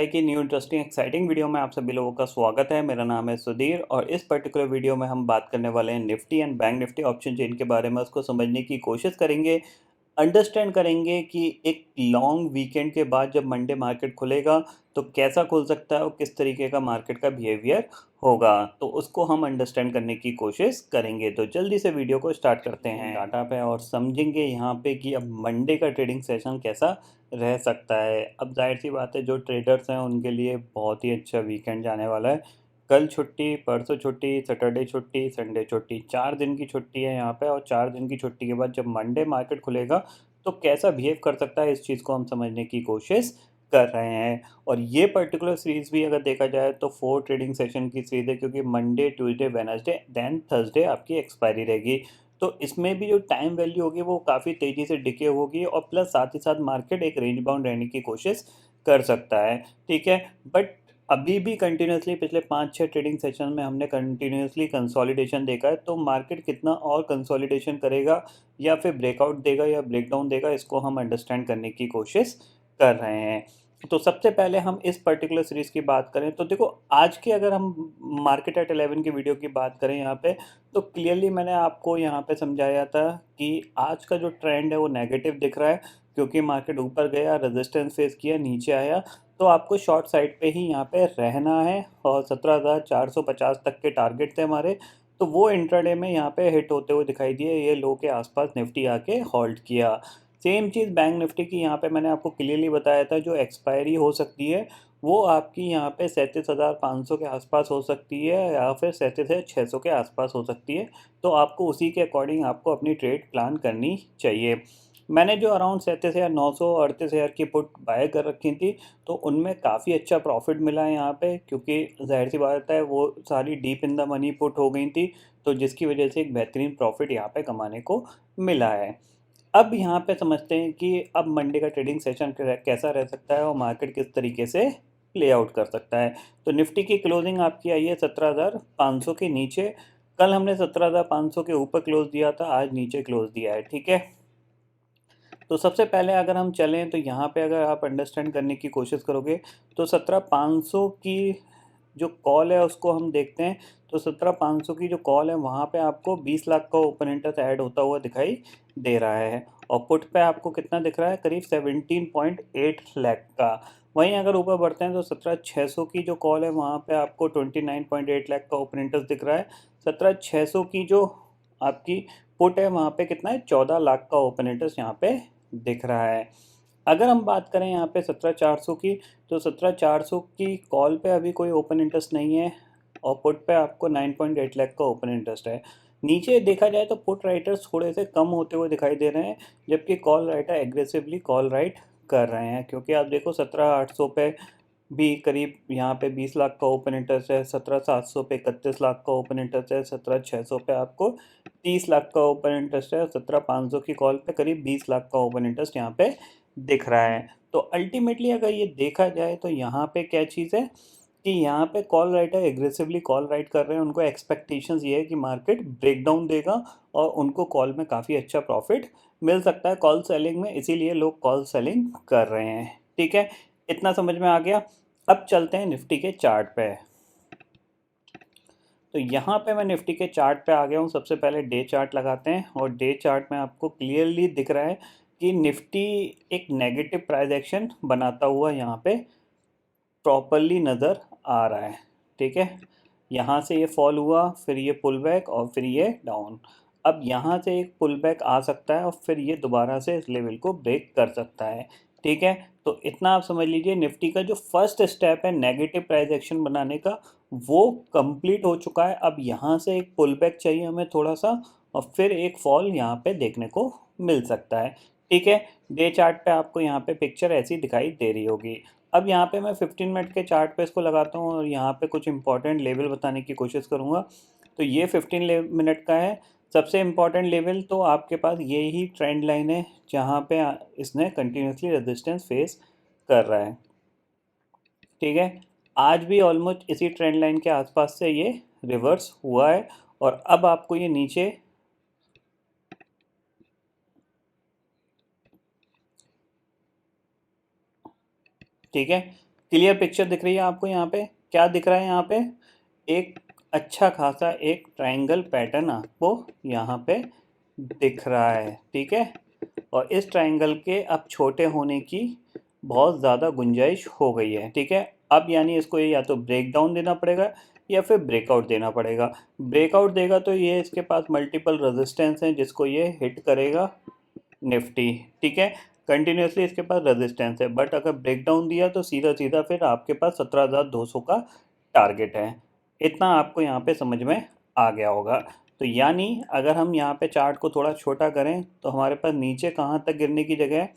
SI की new interesting exciting video में आप सभी लोगों का स्वागत है। मेरा नाम है सुधीर और इस पर्टिकुलर वीडियो में हम बात करने वाले हैं Nifty and bank Nifty option chain के बारे में। उसको समझने की कोशिश करेंगे, अंडरस्टैंड करेंगे कि एक लॉन्ग वीकेंड के बाद जब मंडे मार्केट खुलेगा तो कैसा खुल सकता है और किस तरीके का मार्केट का बिहेवियर होगा, तो उसको हम अंडरस्टैंड करने की कोशिश करेंगे। तो जल्दी से वीडियो को स्टार्ट करते हैं डाटा पे और समझेंगे यहाँ पे कि अब मंडे का ट्रेडिंग सेशन कैसा रह सकता है। अब जाहिर सी बात है, जो ट्रेडर्स हैं उनके लिए बहुत ही अच्छा वीकेंड जाने वाला है। कल छुट्टी, परसों छुट्टी, सैटरडे छुट्टी, संडे छुट्टी, 4 दिन की छुट्टी है यहाँ पे। और 4 दिन की छुट्टी के बाद जब मंडे मार्केट खुलेगा तो कैसा बिहेव कर सकता है, इस चीज़ को हम समझने की कोशिश कर रहे हैं। और ये पर्टिकुलर सीरीज़ भी अगर देखा जाए तो 4 ट्रेडिंग सेशन की सीरीज़ है, क्योंकि Monday, Tuesday, Wednesday then Thursday आपकी एक्सपायरी रहेगी। तो इसमें भी जो टाइम वैल्यू होगी वो काफ़ी तेज़ी से डिके होगी और प्लस साथ ही साथ मार्केट एक रेंज बाउंड रहने की कोशिश कर सकता है, ठीक है। बट अभी भी कंटिन्यूसली पिछले 5-6 ट्रेडिंग सेशन में हमने कंटिन्यूसली कंसोलिडेशन देखा है। तो मार्केट कितना और कंसोलिडेशन करेगा या फिर ब्रेकआउट देगा या ब्रेकडाउन देगा, इसको हम अंडरस्टैंड करने की कोशिश कर रहे हैं। तो सबसे पहले हम इस पर्टिकुलर सीरीज़ की बात करें तो देखो, आज के अगर हम मार्केट एट 11 की वीडियो की बात करें यहाँ पे, तो क्लियरली मैंने आपको यहाँ पे समझाया था कि आज का जो ट्रेंड है वो नेगेटिव दिख रहा है, क्योंकि मार्केट ऊपर गया, रेजिस्टेंस फेस किया, नीचे आया। तो आपको शॉर्ट साइड पे ही यहाँ पे रहना है और 17,450 तक के टारगेट थे हमारे। तो वो इंट्राडे में यहाँ पे हिट होते हुए दिखाई दिए, ये लो के आसपास निफ्टी आके होल्ड किया। सेम चीज़ बैंक निफ्टी की यहाँ पे मैंने आपको क्लियरली बताया था, जो एक्सपायरी हो सकती है वो आपकी यहाँ पे 37,500 के आसपास हो सकती है या फिर 37,600 के आसपास हो सकती है। तो आपको उसी के अकॉर्डिंग आपको अपनी ट्रेड प्लान करनी चाहिए। मैंने जो अराउंड 37,900 38,000 की पुट बाय कर रखी थी, तो उनमें काफ़ी अच्छा प्रॉफिट मिला है यहाँ पे, क्योंकि जाहिर सी बात है वो सारी deep in the money put हो गई थी, तो जिसकी वजह से एक बेहतरीन प्रॉफिट यहाँ पे कमाने को मिला है। अब यहाँ पे समझते हैं कि अब मंडे का ट्रेडिंग सेशन कैसा रह सकता है और मार्केट किस तरीके से प्ले आउट कर सकता है। तो निफ्टी की क्लोजिंग आपकी आई है 17,500 के नीचे। कल हमने 17,500 के ऊपर क्लोज दिया था, आज नीचे क्लोज दिया है, ठीक है। तो सबसे पहले अगर हम चलें तो यहाँ पे अगर आप अंडरस्टैंड करने की कोशिश करोगे तो 17,500 की जो कॉल है उसको हम देखते हैं। तो 17,500 की जो कॉल है वहाँ पे आपको 20 लाख का ओपन इंटरेस्ट ऐड होता हुआ दिखाई दे रहा है और पुट पे आपको कितना दिख रहा है, करीब 17.8 लाख का। वहीं अगर ऊपर बढ़ते हैं तो 17,600 की जो कॉल है वहाँ पे आपको 29.8 लाख का ओपन इंटरेस्ट दिख रहा है। 17,600 की जो आपकी पुट है वहाँ पे कितना है, 14 लाख का ओपन इंटरेस्ट यहाँ पे दिख रहा है। अगर हम बात करें यहाँ पे 17,400 की, तो 17,400 की कॉल पे अभी कोई ओपन इंटरेस्ट नहीं है और पुट पे आपको 9.8 लाख का ओपन इंटरेस्ट है। नीचे देखा जाए तो पुट राइटर्स थोड़े से कम होते हुए दिखाई दे रहे हैं, जबकि call writer aggressively call right कर रहे हैं, क्योंकि आप देखो 17,800 पे भी करीब यहाँ पे 20 लाख का ओपन इंटरेस्ट है, 17,700 पे 31 लाख का ओपन इंटरेस्ट है, 17,600 पे आपको 30 लाख का ओपन इंटरेस्ट है, 17,500 की कॉल पे करीब 20 लाख का ओपन इंटरेस्ट यहाँ पे दिख रहा है। तो अल्टीमेटली अगर ये देखा जाए तो यहाँ पे क्या चीज़ है कि यहाँ पे call writer aggressively call right कर रहे हैं। उनको एक्सपेक्टेशंस ये है कि मार्केट ब्रेकडाउन देगा और उनको कॉल में काफ़ी अच्छा प्रॉफिट मिल सकता है कॉल सेलिंग में, इसीलिए लोग कॉल सेलिंग कर रहे हैं, ठीक है। इतना समझ में आ गया। अब चलते हैं निफ्टी के चार्ट पे। तो यहाँ पे मैं निफ्टी के चार्ट पे आ गया हूँ। सबसे पहले डे चार्ट लगाते हैं और डे चार्ट में आपको क्लियरली दिख रहा है कि निफ्टी एक नेगेटिव प्राइस एक्शन बनाता हुआ यहाँ पे प्रॉपरली नज़र आ रहा है, ठीक है। यहाँ से ये फॉल हुआ, फिर ये पुल बैक और फिर ये डाउन। अब यहाँ से एक पुल बैक आ सकता है और फिर ये दोबारा से इस लेवल को ब्रेक कर सकता है, ठीक है। तो इतना आप समझ लीजिए, निफ्टी का जो फर्स्ट स्टेप है नेगेटिव प्राइस एक्शन बनाने का वो कंप्लीट हो चुका है। अब यहाँ से एक पुल बैक चाहिए हमें थोड़ा सा और फिर एक फॉल यहाँ पे देखने को मिल सकता है, ठीक है। डे चार्ट पे आपको यहाँ पे पिक्चर ऐसी दिखाई दे रही होगी। अब यहाँ पे मैं 15 मिनट के चार्ट पे इसको लगाता हूँ और यहाँ पे कुछ इंपॉर्टेंट लेवल बताने की कोशिश करूँगा। तो ये 15 मिनट का है। सबसे इम्पॉर्टेंट लेवल तो आपके पास ये ही ट्रेंड लाइन है, जहाँ पे इसने कंटिन्यूसली रेजिस्टेंस फेस कर रहा है, ठीक है। आज भी ऑलमोस्ट इसी ट्रेंड लाइन के आसपास से ये रिवर्स हुआ है और अब आपको ये नीचे, ठीक है, क्लियर पिक्चर दिख रही है आपको यहाँ पे? क्या दिख रहा है यहाँ पे? एक अच्छा खासा एक ट्रायंगल पैटर्न आपको यहाँ पे दिख रहा है, ठीक है। और इस ट्रायंगल के अब छोटे होने की बहुत ज़्यादा गुंजाइश हो गई है, ठीक है। अब यानी इसको या तो ब्रेक डाउन देना पड़ेगा या फिर ब्रेकआउट देना पड़ेगा। ब्रेकआउट देगा तो ये इसके पास मल्टीपल रेजिस्टेंस हैं जिसको ये हिट करेगा निफ्टी, ठीक है। कंटिन्यूसली इसके पास रेजिस्टेंस है, बट अगर ब्रेक डाउन दिया तो सीधा सीधा फिर आपके पास 17,200 का टारगेट है। इतना आपको यहाँ पे समझ में आ गया होगा। तो यानी अगर हम यहाँ पे चार्ट को थोड़ा छोटा करें तो हमारे पास नीचे कहाँ तक गिरने की जगह है?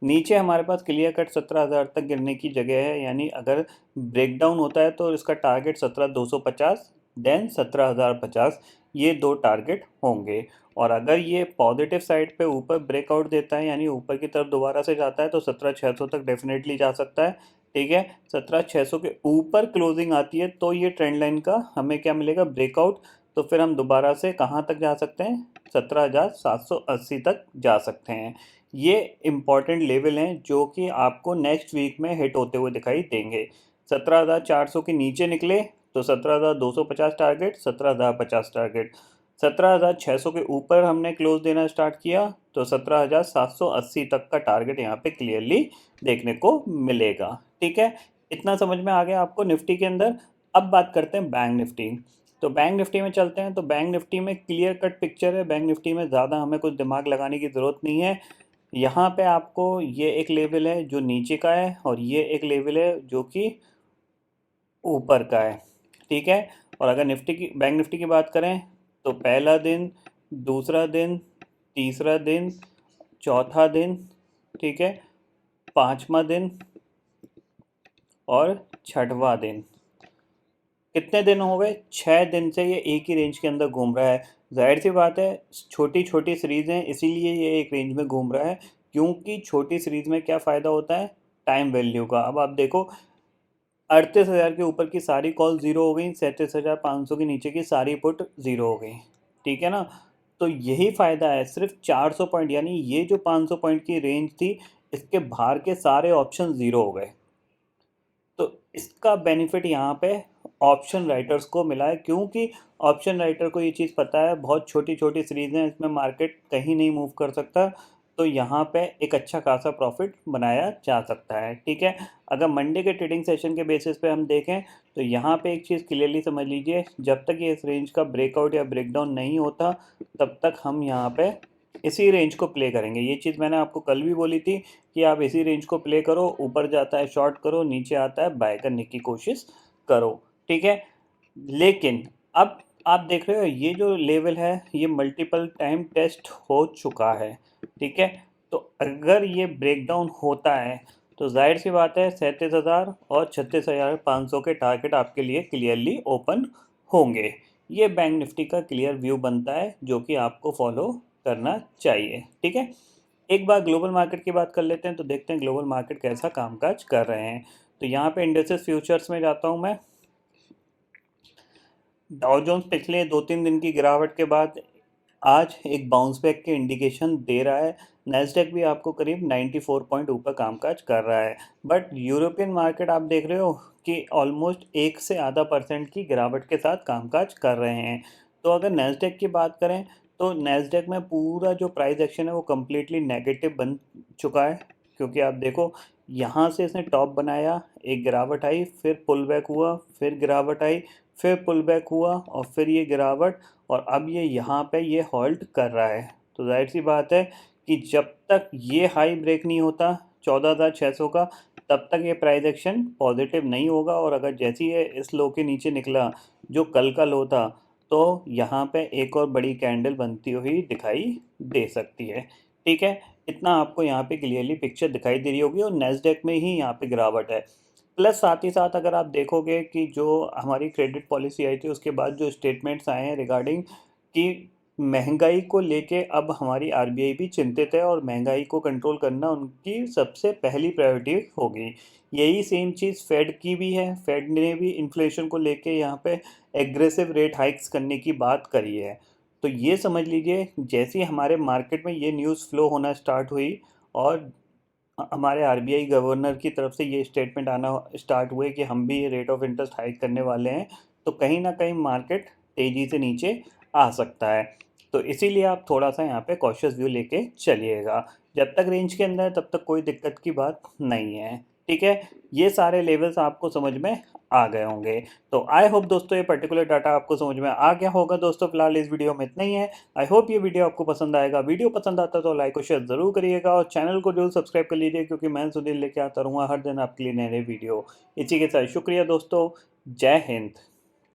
नीचे हमारे पास क्लियर कट 17,000 तक गिरने की जगह है। यानी अगर ब्रेक डाउन होता है तो इसका टारगेट 17,250 देन 17,050, ये दो टारगेट होंगे। और अगर ये पॉजिटिव साइड पे ऊपर ब्रेकआउट देता है यानी ऊपर की तरफ दोबारा से जाता है तो 17,600 तक डेफिनेटली जा सकता है, ठीक है। 17,600 के ऊपर क्लोजिंग आती है तो ये ट्रेंड लाइन का हमें क्या मिलेगा? ब्रेकआउट। तो फिर हम दोबारा से कहाँ तक जा सकते हैं? 17,780 तक जा सकते हैं। ये इम्पॉर्टेंट लेवल हैं जो कि आपको नेक्स्ट वीक में हिट होते हुए दिखाई देंगे। 17,400 के नीचे निकले तो 17,250 टारगेट, 17,050 टारगेट। 17,600 के ऊपर हमने क्लोज देना स्टार्ट किया तो 17,780 तक का टारगेट यहाँ पे क्लियरली देखने को मिलेगा, ठीक है। इतना समझ में आ गया आपको निफ्टी के अंदर। अब बात करते हैं बैंक निफ्टी। तो बैंक निफ्टी में चलते हैं। तो बैंक निफ्टी में क्लियर कट पिक्चर है। बैंक निफ्टी में ज़्यादा हमें कुछ दिमाग लगाने की ज़रूरत नहीं है। यहाँ पे आपको ये एक लेवल है जो नीचे का है और ये एक लेवल है जो कि ऊपर का है, ठीक है। और अगर निफ्टी की बैंक निफ्टी की बात करें तो पहला दिन, दूसरा दिन, तीसरा दिन, चौथा दिन, ठीक है, पांचवा दिन और छठवां दिन। कितने दिन हो गए? 6 दिन से ये एक ही रेंज के अंदर घूम रहा है। जाहिर सी बात है छोटी छोटी सीरीज़ हैं इसीलिए ये एक रेंज में घूम रहा है, क्योंकि छोटी सीरीज़ में क्या फ़ायदा होता है? टाइम वैल्यू का। अब आप देखो 38,000 के ऊपर की सारी कॉल ज़ीरो हो गई, 37,500 के नीचे की सारी पुट ज़ीरो हो गई, ठीक है ना। तो यही फ़ायदा है। सिर्फ 400 पॉइंट यानी ये जो 500 पॉइंट की रेंज थी इसके बाहर के सारे ऑप्शन ज़ीरो हो गए। तो इसका बेनिफिट यहाँ पे ऑप्शन राइटर्स को मिला है, क्योंकि ऑप्शन राइटर को ये चीज़ पता है बहुत छोटी छोटी सीरीज़ हैं, इसमें मार्केट कहीं नहीं मूव कर सकता। तो यहाँ पे एक अच्छा खासा प्रॉफिट बनाया जा सकता है, ठीक है। अगर मंडे के ट्रेडिंग सेशन के बेसिस पे हम देखें तो यहाँ पे एक चीज़ क्लियरली समझ लीजिए, जब तक ये इस रेंज का ब्रेकआउट या ब्रेकडाउन नहीं होता तब तक हम यहाँ पे इसी रेंज को प्ले करेंगे। ये चीज़ मैंने आपको कल भी बोली थी कि आप इसी रेंज को प्ले करो, ऊपर जाता है शॉर्ट करो, नीचे आता है बाय करने की कोशिश करो, ठीक है। लेकिन अब आप देख रहे हो ये जो लेवल है ये मल्टीपल टाइम टेस्ट हो चुका है, ठीक है। तो अगर ये ब्रेकडाउन होता है तो जाहिर सी बात है 37,000 और 36,500 के टारगेट आपके लिए क्लियरली ओपन होंगे। ये बैंक निफ्टी का क्लियर व्यू बनता है जो कि आपको फॉलो करना चाहिए, ठीक है। एक बार ग्लोबल मार्केट की बात कर लेते हैं तो देखते हैं ग्लोबल मार्केट कैसा कामकाज कर रहे हैं। तो यहाँ पे इंडेक्सेस फ्यूचर्स में जाता हूँ मैं। डाउ जोन्स पिछले 2-3 दिन की गिरावट के बाद आज एक बाउंस बैक के इंडिकेशन दे रहा है। नैस्डैक भी आपको करीब 94 पॉइंट ऊपर कामकाज कर रहा है। बट यूरोपियन मार्केट आप देख रहे हो कि ऑलमोस्ट 1 से आधा % की गिरावट के साथ कामकाज कर रहे हैं। तो अगर नैस्डैक की बात करें तो नैस्डैक में पूरा जो प्राइस एक्शन है वो कम्प्लीटली नेगेटिव बन चुका है, क्योंकि आप देखो यहाँ से इसने टॉप बनाया, एक गिरावट आई, फिर पुल बैक हुआ, फिर गिरावट आई, फिर पुल बैक हुआ और फिर ये गिरावट, और अब ये यहाँ पे ये हॉल्ट कर रहा है। तो जाहिर सी बात है कि जब तक ये हाई ब्रेक नहीं होता 14,600 का तब तक ये प्राइस एक्शन पॉजिटिव नहीं होगा। और अगर जैसे ही ये इस लो के नीचे निकला जो कल का लो था तो यहाँ पे एक और बड़ी कैंडल बनती हुई दिखाई दे सकती है, ठीक है। इतना आपको यहाँ पे क्लियरली पिक्चर दिखाई दे रही होगी और नेस्डैक में ही यहाँ पे गिरावट है। प्लस साथ ही साथ अगर आप देखोगे कि जो हमारी क्रेडिट पॉलिसी आई थी उसके बाद जो स्टेटमेंट्स आए हैं रिगार्डिंग कि महंगाई को लेके अब हमारी आरबीआई भी चिंतित है और महंगाई को कंट्रोल करना उनकी सबसे पहली प्रायोरिटी होगी। यही सेम चीज़ फेड की भी है। फेड ने भी इन्फ्लेशन को लेके यहाँ पे एग्रेसिव रेट हाइक्स करने की बात करी है। तो ये समझ लीजिए जैसे ही हमारे मार्केट में ये न्यूज़ फ्लो होना स्टार्ट हुई और हमारे आरबीआई गवर्नर की तरफ से ये स्टेटमेंट आना स्टार्ट हुए कि हम भी रेट ऑफ इंटरेस्ट हाइक करने वाले हैं, तो कहीं ना कहीं मार्केट तेज़ी से नीचे आ सकता है। तो इसीलिए आप थोड़ा सा यहाँ पे कॉशियस व्यू लेके चलिएगा। जब तक रेंज के अंदर है तब तक कोई दिक्कत की बात नहीं है। ठीक है, ये सारे लेवल्स आपको समझ में आ गए होंगे। तो आई होप दोस्तों ये पर्टिकुलर डाटा आपको समझ में आ गया होगा। दोस्तों फिलहाल इस वीडियो में इतना ही है। आई होप ये वीडियो आपको पसंद आएगा। वीडियो पसंद आता तो लाइक और शेयर ज़रूर करिएगा और चैनल को जरूर सब्सक्राइब कर लीजिए, क्योंकि मैं सुधीर लेके आता रहूँगा हर दिन आपके लिए नए नए वीडियो। इसी के साथ शुक्रिया दोस्तों। जय हिंद।